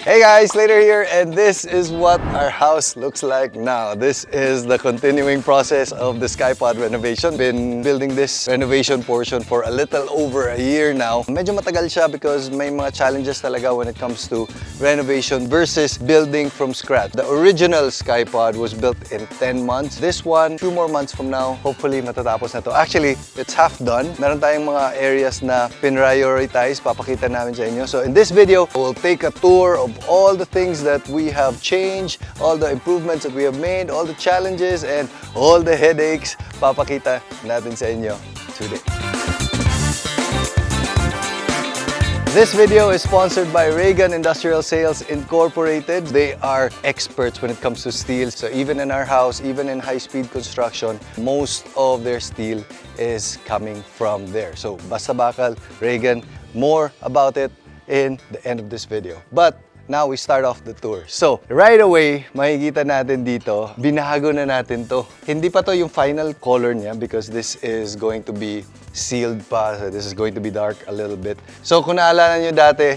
Hey guys, Slater here, and this is what our house looks like now. This is the continuing process of the Skypod renovation. Been building this renovation portion for a little over a year now. Medyo matagal siya because may mga challenges talaga when it comes to renovation versus building from scratch. The original Skypod was built in 10 months. This one, 2 more months from now, hopefully matatapos na to. Actually, it's half done. Meron tayong mga areas na prioritize, papakita namin sa inyo. So in this video, we'll take a tour of all the things that we have changed, all the improvements that we have made, all the challenges, and all the headaches, papakita natin sa inyo today. This video is sponsored by Reagan Industrial Sales Incorporated. They are experts when it comes to steel. So even in our house, even in high-speed construction, most of their steel is coming from there. So basta bakal, Reagan, more about it in the end of this video. But now we start off the tour. So, right away, makikita natin dito, binago na natin to. Hindi pa to yung final color niya because this is going to be sealed pa. So this is going to be dark a little bit. So, kung naalala nyo dati,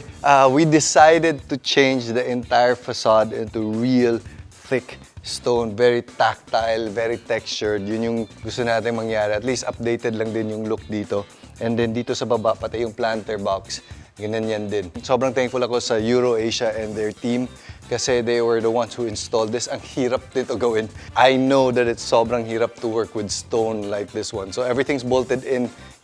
we decided to change the entire facade into real thick stone, very tactile, very textured. Yun yung gusto natin mangyari. At least updated lang din yung look dito. And then dito sa baba, pati yung planter box. Ganyan yan din. Sobrang thankful ako sa EuroAsia and their team kasi they were the ones who installed this. Ang hirap nito gawin. I know that it's sobrang hirap to work with stone like this one. So everything's bolted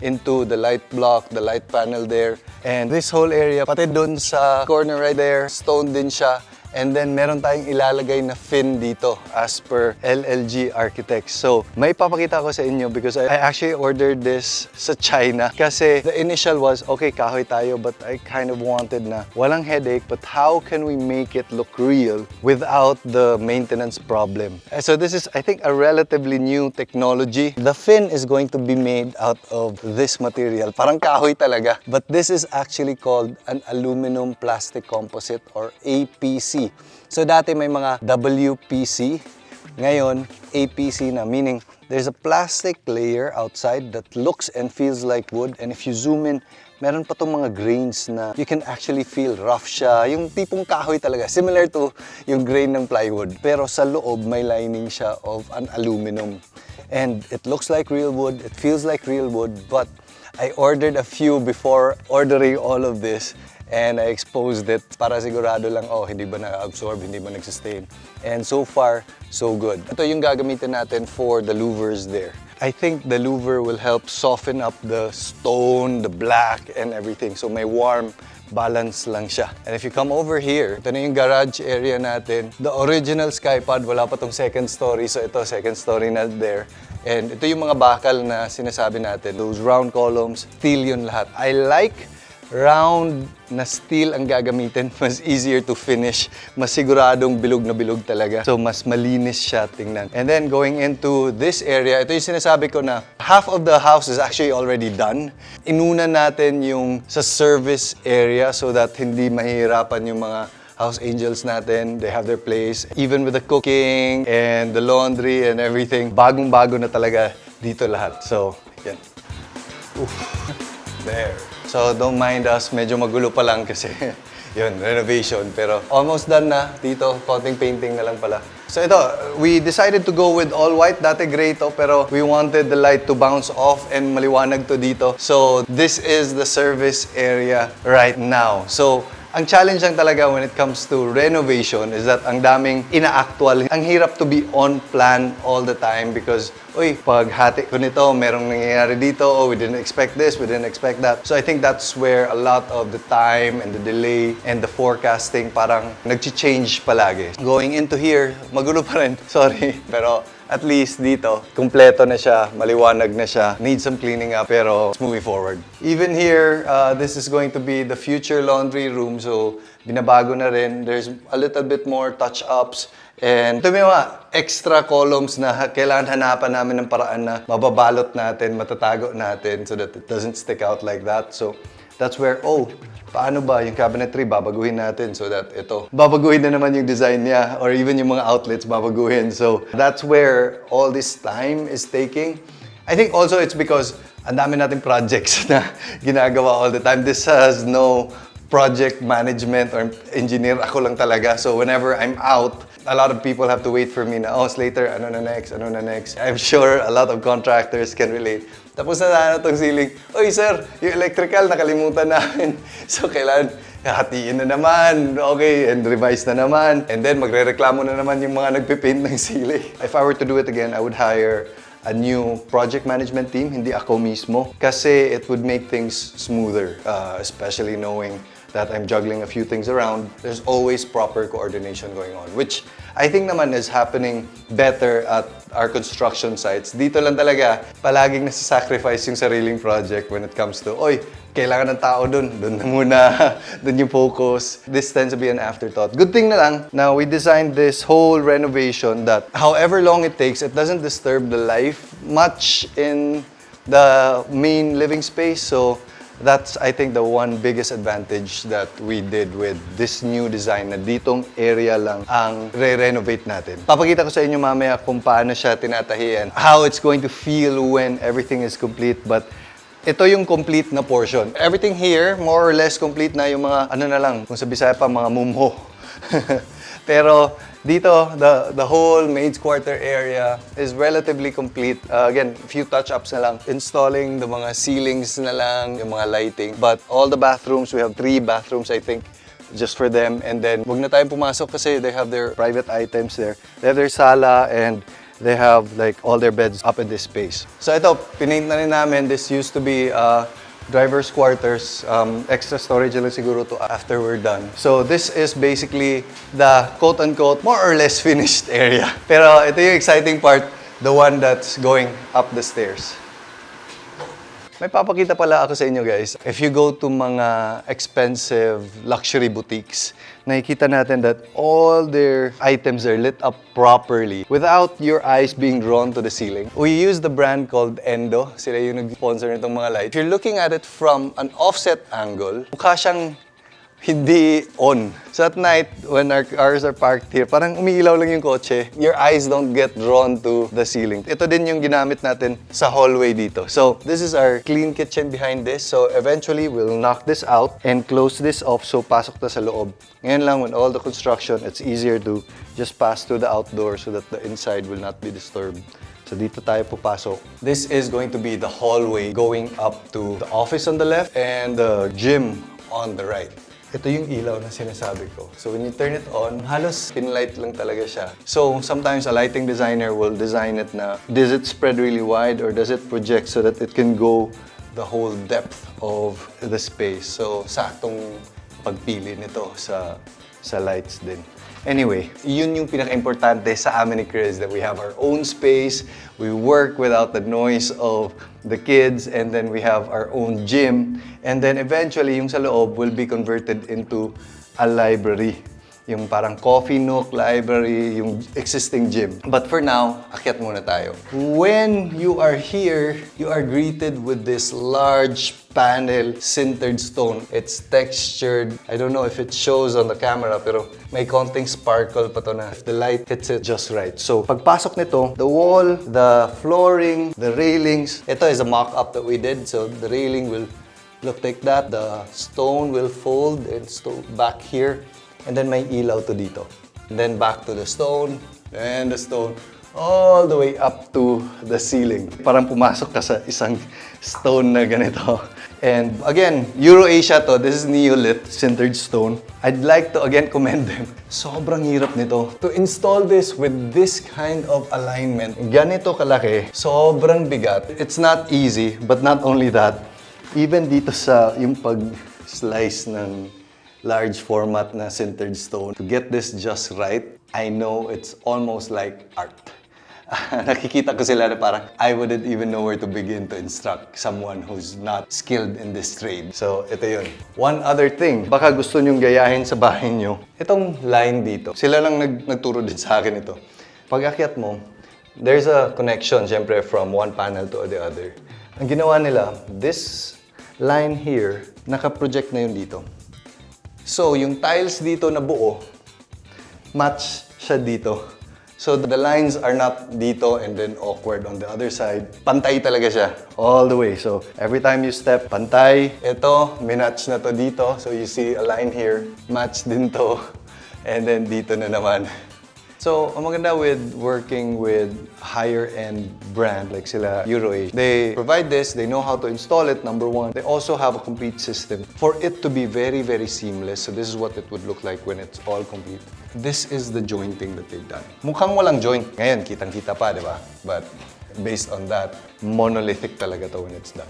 into the light block, the light panel there. And this whole area, pati dun sa corner right there, stone din siya. And then meron tayong ilalagay na fin dito as per LLG Architects. So may papakita ko sa inyo because I actually ordered this sa China. Kasi the initial was, okay, kahoy tayo, but I kind of wanted na walang headache, but how can we make it look real without the maintenance problem? So this is, I think, a relatively new technology. The fin is going to be made out of this material. Parang kahoy talaga. But this is actually called an aluminum plastic composite or APC. So dati may mga WPC, ngayon APC na, meaning there's a plastic layer outside that looks and feels like wood, and if you zoom in, meron pa tong mga grains na you can actually feel rough siya, yung tipong kahoy talaga, similar to yung grain ng plywood, pero sa loob may lining siya of an aluminum. And it looks like real wood, it feels like real wood, but I ordered a few before ordering all of this. And I exposed it para sigurado lang, oh, hindi ba na-absorb, hindi ba nag-sustain. And so far, so good. Ito yung gagamitin natin for the louvers there. I think the louver will help soften up the stone, the black, and everything. So may warm balance lang siya. And if you come over here, ito na yung garage area natin. The original Skypod, wala pa tong second story. So ito, second story na there. And ito yung mga bakal na sinasabi natin. Those round columns, steel yun lahat. I like round na steel ang gagamitin, mas easier to finish, mas siguradong bilog na bilog talaga. So mas malinis siya tingnan. And then going into this area, ito yung sinasabi ko na half of the house is actually already done. Inuna natin yung sa service area so that hindi mahihirapan yung mga house angels natin. They have their place. Even with the cooking and the laundry and everything, bagong-bago na talaga dito lahat. So, yan. Oof. There. So don't mind us, medyo magulo pa lang kasi yun, renovation. Pero almost done na dito, konting painting na lang pala. So ito, we decided to go with all white. Dati gray to, pero we wanted the light to bounce off and maliwanag to dito. So this is the service area right now. So ang challenge lang talaga when it comes to renovation is that ang daming ina-actual. Ang hirap to be on plan all the time because, uy, pag hati ko nito, merong nangyayari dito, oh, we didn't expect this, we didn't expect that. So I think that's where a lot of the time and the delay and the forecasting parang nag-change palagi. Going into here, magulo pa rin, sorry. Pero at least dito, kumpleto na siya, maliwanag na siya, need some cleaning up, pero moving forward. Even here, this is going to be the future laundry room, so binabago na rin. There's a little bit more touch-ups. And ito may mga extra columns na kailangan hanapan namin ng paraan na mababalot natin, matatago natin so that it doesn't stick out like that. So that's where, oh, paano ba yung cabinetry babaguhin natin so that ito, babaguhin na naman yung design niya or even yung mga outlets babaguhin. So that's where all this time is taking. I think also it's because ang dami nating projects na ginagawa all the time. This has no project management or engineer, ako lang talaga. So whenever I'm out, a lot of people have to wait for me na, oh, Slater, ano na next, ano na next. I'm sure a lot of contractors can relate. Tapos na tong ceiling, oy sir, yung electrical, nakalimutan namin. So kailangan, hatiin na naman, okay, and revise na naman. And then magre-reklamo na naman yung mga nagpipaint ng ceiling. If I were to do it again, I would hire a new project management team, hindi ako mismo. Kasi it would make things smoother, especially knowing that I'm juggling a few things around. There's always proper coordination going on, which I think naman is happening better at our construction sites. Dito lang talaga, palaging nasa-sacrifice yung sariling project when it comes to, oy, kailangan ng tao dun na muna, dun yung focus. This tends to be an afterthought. Good thing na lang, now we designed this whole renovation that however long it takes, it doesn't disturb the life much in the main living space. So that's, I think, the one biggest advantage that we did with this new design na ditong area lang ang re-renovate natin. Papakita ko sa inyo mamaya kung paano siya tinatahian, how it's going to feel when everything is complete, but ito yung complete na portion. Everything here, more or less complete na yung mga, ano na lang, kung sa Bisaya pa, mga mumho. Pero dito, the whole Maid's quarter area is relatively complete. Again, few touch-ups na lang. Installing the mga ceilings na lang, yung mga lighting. But all the bathrooms, we have 3 bathrooms, I think, just for them. And then, wag na tayong pumasok kasi they have their private items there. They have their sala and they have like all their beds up in this space. So ito, pinaint na rin namin. This used to be driver's quarters. Extra storage lang siguro to after we're done. So this is basically the quote-unquote more or less finished area. Pero ito yung exciting part, the one that's going up the stairs. May papakita pala ako sa inyo guys. If you go to mga expensive luxury boutiques, nakikita natin that all their items are lit up properly without your eyes being drawn to the ceiling. We use the brand called Endo. Sila yung nag-sponsor nitong mga lights. If you're looking at it from an offset angle, mukha siyang hindi on. So at night, when our cars are parked here, parang umiilaw lang yung kotse. Your eyes don't get drawn to the ceiling. Ito din yung ginamit natin sa hallway dito. So this is our clean kitchen behind this. So eventually, we'll knock this out and close this off so pasok na sa loob. Ngayon lang, when all the construction, it's easier to just pass through the outdoor so that the inside will not be disturbed. So dito tayo pupasok. This is going to be the hallway going up to the office on the left and the gym on the right. Ito yung ilaw na sinasabi ko. So when you turn it on, halos pinlight lang talaga siya. So sometimes a lighting designer will design it na, does it spread really wide or does it project so that it can go the whole depth of the space? So saktong pagpili nito sa lights din. Anyway, yun yung pinaka-importante sa amin ni Chris, that we have our own space, we work without the noise of the kids, and then we have our own gym, and then eventually yung sa loob will be converted into a library. Yung parang coffee nook, library, yung existing gym. But for now, akyat muna tayo. When you are here, you are greeted with this large panel, sintered stone. It's textured. I don't know if it shows on the camera, pero may konting sparkle pa to na if the light hits it just right. So, pagpasok nito, the wall, the flooring, the railings, ito is a mock-up that we did. So, the railing will look like that. The stone will fold and back here. And then may ilaw to dito. And then back to the stone, and the stone, all the way up to the ceiling. Parang pumasok ka sa isang stone na ganito. And again, Euro-Asia to. This is Neolith, sintered stone. I'd like to again commend them. Sobrang hirap nito. To install this with this kind of alignment, ganito kalaki, sobrang bigat. It's not easy, but not only that, even dito sa yung pag-slice ng large format na sintered stone. To get this just right, I know it's almost like art. Nakikita ko sila na parang I wouldn't even know where to begin to instruct someone who's not skilled in this trade. So, ito yun. One other thing, baka gusto nyong gayahin sa bahay nyo, itong line dito. Sila lang nagturo din sa akin ito. Pag akyat mo, there's a connection, syempre, from one panel to the other. Ang ginawa nila, this line here, naka-project na yun dito. So, yung tiles dito na buo, match siya dito So the lines are not dito and then awkward on the other side. Pantay talaga siya, all the way. So every time you step, pantay. Ito, minatch na to dito. So you see a line here, match din to. And then dito na naman. So, ang maganda with working with higher-end brand like sila EuroAsia, they provide this, they know how to install it, number one. They also have a complete system for it to be very, very seamless. So this is what it would look like when it's all complete. This is the jointing that they've done. Mukhang walang joint. Ngayon, kitang-kita pa, di ba? But based on that, monolithic talaga to when it's done.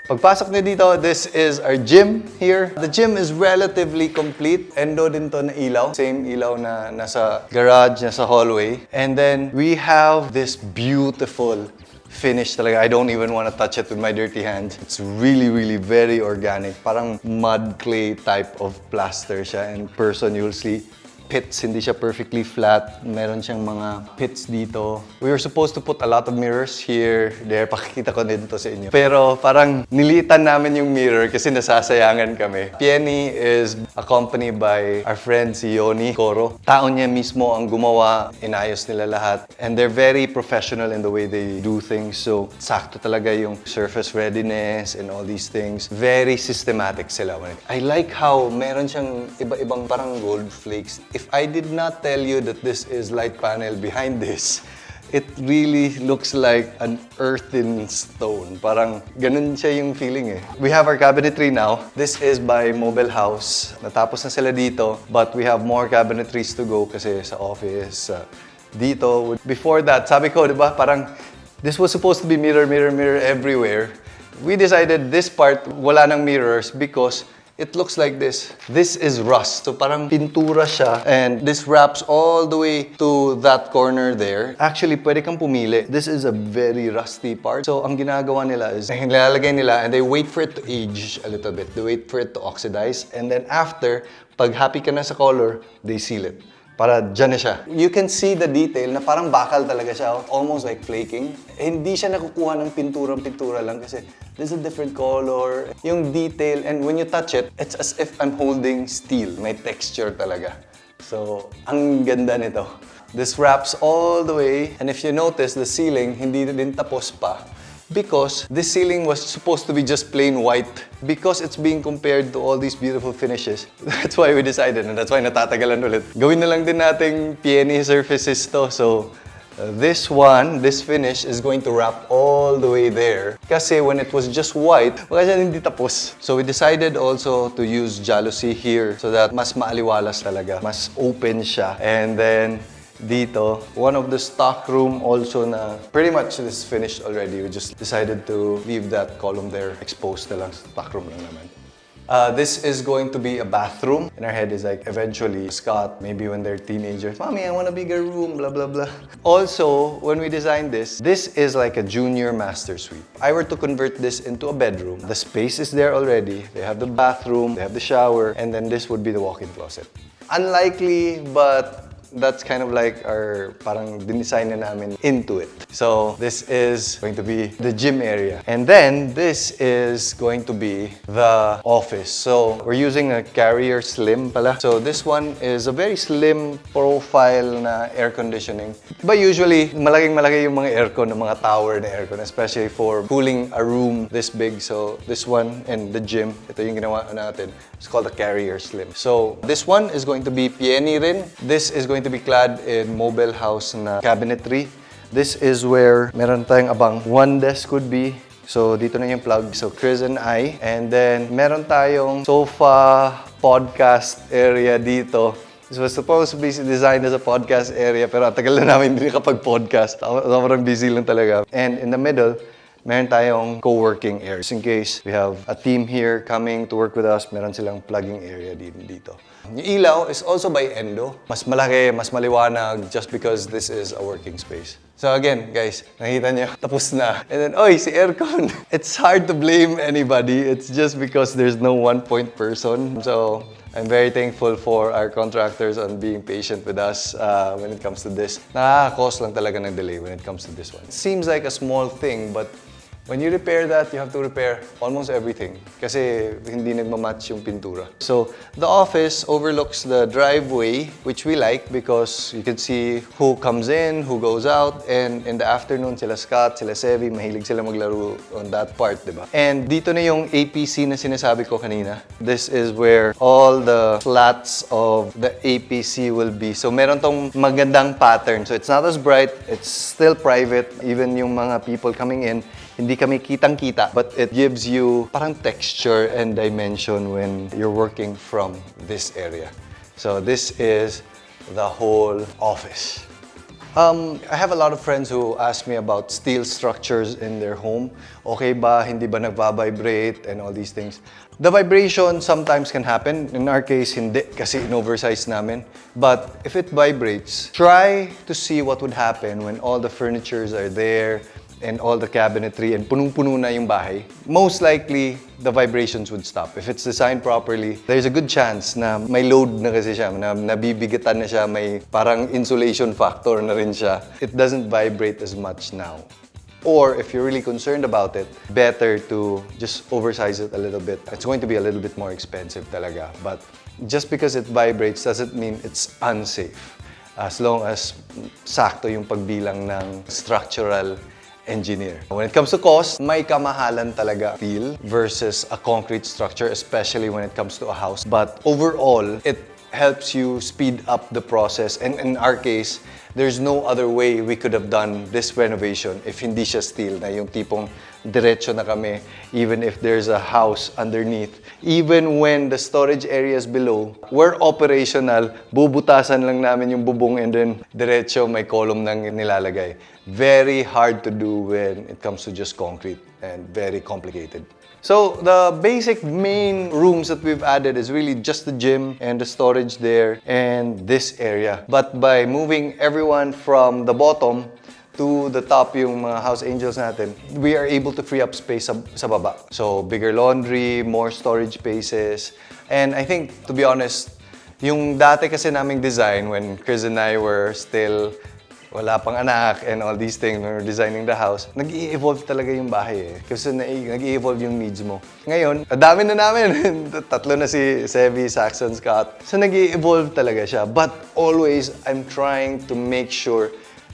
Pagpasok niyo dito, this is our gym here. The gym is relatively complete. Endo din to na ilaw. Same ilaw na nasa garage, nasa hallway. And then we have this beautiful finish talaga. I don't even want to touch it with my dirty hands. It's really, really very organic. Parang mud clay type of plaster siya. In person, you'll see pits, hindi siya perfectly flat. Meron siyang mga pits dito. We were supposed to put a lot of mirrors here, there. Pakikita ko din to sa inyo. Pero parang nilitan namin yung mirror kasi nasasayangan kami. Pieni is accompanied by our friend si Yoni Coro. Tao niya mismo ang gumawa, inayos nila lahat. And they're very professional in the way they do things. So, sakto talaga yung surface readiness and all these things. Very systematic sila. I like how meron siyang iba-ibang parang gold flakes. If I did not tell you that this is light panel behind this, it really looks like an earthen stone. Parang ganun siya yung feeling eh. We have our cabinetry now. This is by Mobile House. Natapos na sila dito, but we have more cabinetries to go kasi sa office, dito. Before that, sabi ko, di ba, parang this was supposed to be mirror everywhere. We decided this part, wala nang mirrors because it looks like this. This is rust. So parang pintura siya and this wraps all the way to that corner there. Actually, pwede kang pumili. This is a very rusty part. So ang ginagawa nila is nilalagay nila and they wait for it to age a little bit. They wait for it to oxidize and then after, pag happy ka na sa color, they seal it. Para dyan na siya. You can see the detail na parang bakal talaga siya, almost like flaking. Hindi siya nakukuha ng pintura lang kasi there's a different color. Yung detail, and when you touch it, it's as if I'm holding steel. May texture talaga. So, ang ganda nito. This wraps all the way, and if you notice, the ceiling, hindi din tapos pa. Because this ceiling was supposed to be just plain white. Because it's being compared to all these beautiful finishes. That's why we decided, and that's why natatagalan ulit. Gawin na lang din nating Pieni surfaces to. So, this finish is going to wrap all the way there. Kasi when it was just white, baka siya hindi tapos. So we decided also to use jalousie here so that mas maaliwalas talaga. Mas open siya. And then, dito, one of the stock room also na pretty much is finished already. We just decided to leave that column there exposed na lang. Stock room lang naman. This is going to be a bathroom. In our head is like eventually Scott, maybe when they're teenagers, Mommy, I want a bigger room, blah, blah, blah. Also, when we designed this is like a junior master suite. If I were to convert this into a bedroom, the space is there already. They have the bathroom, they have the shower, and then this would be the walk-in closet. Unlikely, but that's kind of like our parang dinesign na namin into it. So this is going to be the gym area. And then this is going to be the office. So we're using a Carrier Slim pala. So this one is a very slim profile na air conditioning. But usually, malaking-malaki yung mga aircon, ng mga tower na aircon, especially for cooling a room this big. So this one and the gym, ito yung ginawa natin. It's called a Carrier Slim. So this one is going to be Pieni rin. This is going to be clad in Mobile House na cabinetry. This is where meron tayong abang. One desk could be. So dito na yung plug. So Chris and I. And then meron tayong sofa podcast area dito. This was supposed to be designed as a podcast area pero tagal na namin hindi kapag-podcast. Sobrang busy lang talaga. And in the middle, meron tayong co-working areas. In case we have a team here coming to work with us, meron silang plugging area dito. Yung ilaw is also by Endo. Mas malaki, mas maliwanag just because this is a working space. So again, guys, nakita niyo, tapos na. And then, oy, si aircon. It's hard to blame anybody. It's just because there's no one-point person. So I'm very thankful for our contractors on being patient with us when it comes to this. Nakaka-cause lang talaga ng delay when it comes to this one. It seems like a small thing, but When you repair that, you have to repair almost everything kasi hindi nagmamatch yung pintura. So, the office overlooks the driveway, which we like because you can see who comes in, who goes out, and in the afternoon, sila Scott, sila Sevi, mahilig sila maglaro on that part, di ba? And dito na yung APC na sinasabi ko kanina. This is where all the slats of the APC will be. So, meron tong magandang pattern. So, it's not as bright, it's still private. Even yung mga people coming in, hindi kami kitang-kita, but it gives you parang texture and dimension when you're working from this area. So this is the whole office. I have a lot of friends who ask me about steel structures in their home. Okay ba, hindi ba nagva-vibrate and all these things. The vibration sometimes can happen. In our case, hindi kasi in-oversize namin. But if it vibrates, try to see what would happen when all the furnitures are there, and all the cabinetry and punong-puno na yung bahay, most likely, the vibrations would stop. If it's designed properly, there's a good chance na may load na kasi siya, na nabibigatan na siya, may parang insulation factor na rin siya. It doesn't vibrate as much now. Or if you're really concerned about it, better to just oversize it a little bit. It's going to be a little bit more expensive talaga. But just because it vibrates doesn't mean it's unsafe. As long as sakto yung pagbilang ng structural engineer. When it comes to cost, may kamahalan talaga steel versus a concrete structure, especially when it comes to a house. But overall, it helps you speed up the process. And in our case, there's no other way we could have done this renovation if hindi siya steel, na yung tipong diretso na kami, even if there's a house underneath. Even when the storage area is below, we're operational, bubutasan lang namin yung bubong and then diretso may column nang nilalagay. Very hard to do when it comes to just concrete and very complicated. So the basic main rooms that we've added is really just the gym and the storage there and this area. But by moving everyone from the bottom to the top, yung mga house angels natin, we are able to free up space sa baba. So bigger laundry, more storage spaces. And I think, to be honest, yung dati kasi naming design when Chris and I were still wala pang anak and all these things, when we're designing the house, nag-i-evolve talaga yung bahay eh. Kasi nag-i-evolve yung needs mo. Ngayon, dami na namin. Tatlo na si Sevi, Saxon, Scott. So nag-i-evolve talaga siya. But always, I'm trying to make sure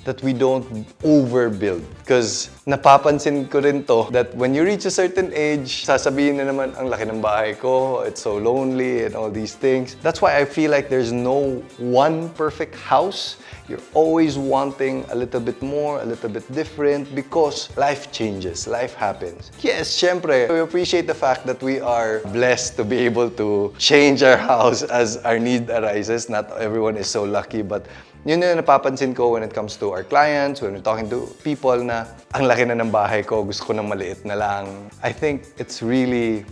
that we don't overbuild. Because napapansin ko rin to, that when you reach a certain age, sasabihin na naman, ang laki ng bahay ko, it's so lonely and all these things. That's why I feel like there's no one perfect house. You're always wanting a little bit more, a little bit different, because life changes, life happens. Yes, syempre, we appreciate the fact that we are blessed to be able to change our house as our need arises. Not everyone is so lucky, but yun yung napapansin ko when it comes to our clients, when we're talking to people na ang laki na ng bahay ko, gusto ko ng maliit na lang. I think it's really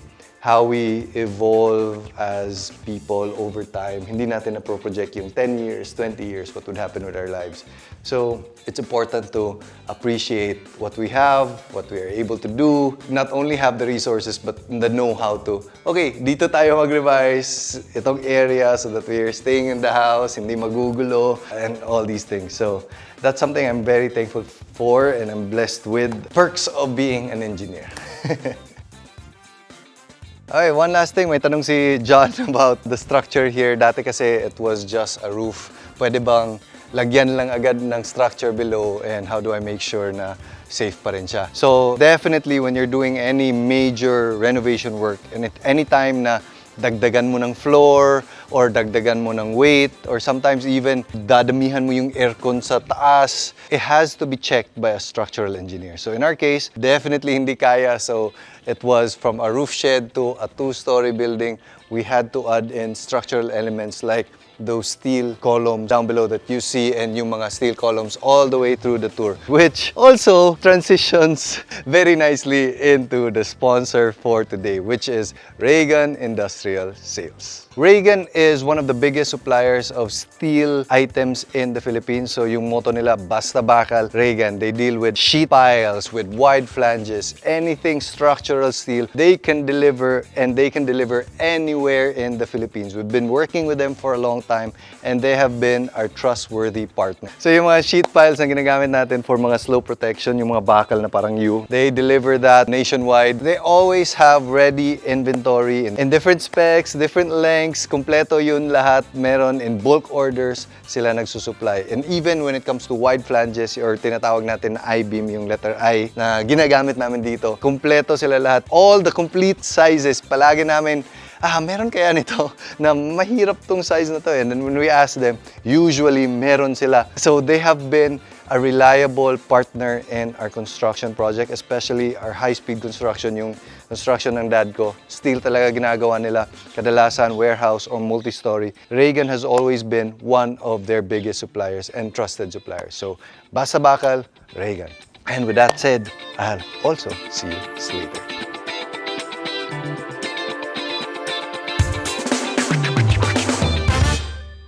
how we evolve as people over time. Hindi natin na-project yung 10 years, 20 years, what would happen with our lives. So, it's important to appreciate what we have, what we are able to do. Not only have the resources, but the know-how to, okay, dito tayo mag-revise itong area so that we are staying in the house, hindi magugulo, and all these things. So, that's something I'm very thankful for and I'm blessed with. Perks of being an engineer. Okay, one last thing. May tanong si John about the structure here. Dati kasi it was just a roof. Pwede bang lagyan lang agad ng structure below, and how do I make sure na safe pa rin siya? So definitely when you're doing any major renovation work, and at any time na dagdagan mo ng floor or dagdagan mo ng weight, or sometimes even dadamihan mo yung aircon sa taas, it has to be checked by a structural engineer. So in our case, definitely hindi kaya. So it was from a roof shed to a 2-story building. We had to add in structural elements like those steel columns down below that you see, and yung mga steel columns all the way through the tour, which also transitions very nicely into the sponsor for today, which is Reagan Industrial Sales. Reagan is one of the biggest suppliers of steel items in the Philippines. So yung motto nila, basta bakal, Reagan. They deal with sheet piles, with wide flanges, anything structural steel. They can deliver, and they can deliver anywhere anywhere in the Philippines. We've been working with them for a long time and they have been our trustworthy partner. So yung mga sheet piles na ginagamit natin for mga slope protection, yung mga bakal na parang U, they deliver that nationwide. They always have ready inventory in different specs, different lengths, kompleto yun lahat. Meron in bulk orders, sila nagsusupply. And even when it comes to wide flanges or tinatawag natin na I-beam, yung letter I na ginagamit namin dito, kompleto sila lahat. All the complete sizes, palagi namin, meron kaya nito na mahirap tong size na to. And then when we ask them, usually meron sila. So they have been a reliable partner in our construction project, especially our high-speed construction, yung construction ng dad ko. Steel talaga ginagawa nila, kadalasan warehouse or multi-story. Reagan has always been one of their biggest suppliers and trusted suppliers. So, basa bakal, Reagan. And with that said, I'll also see you later.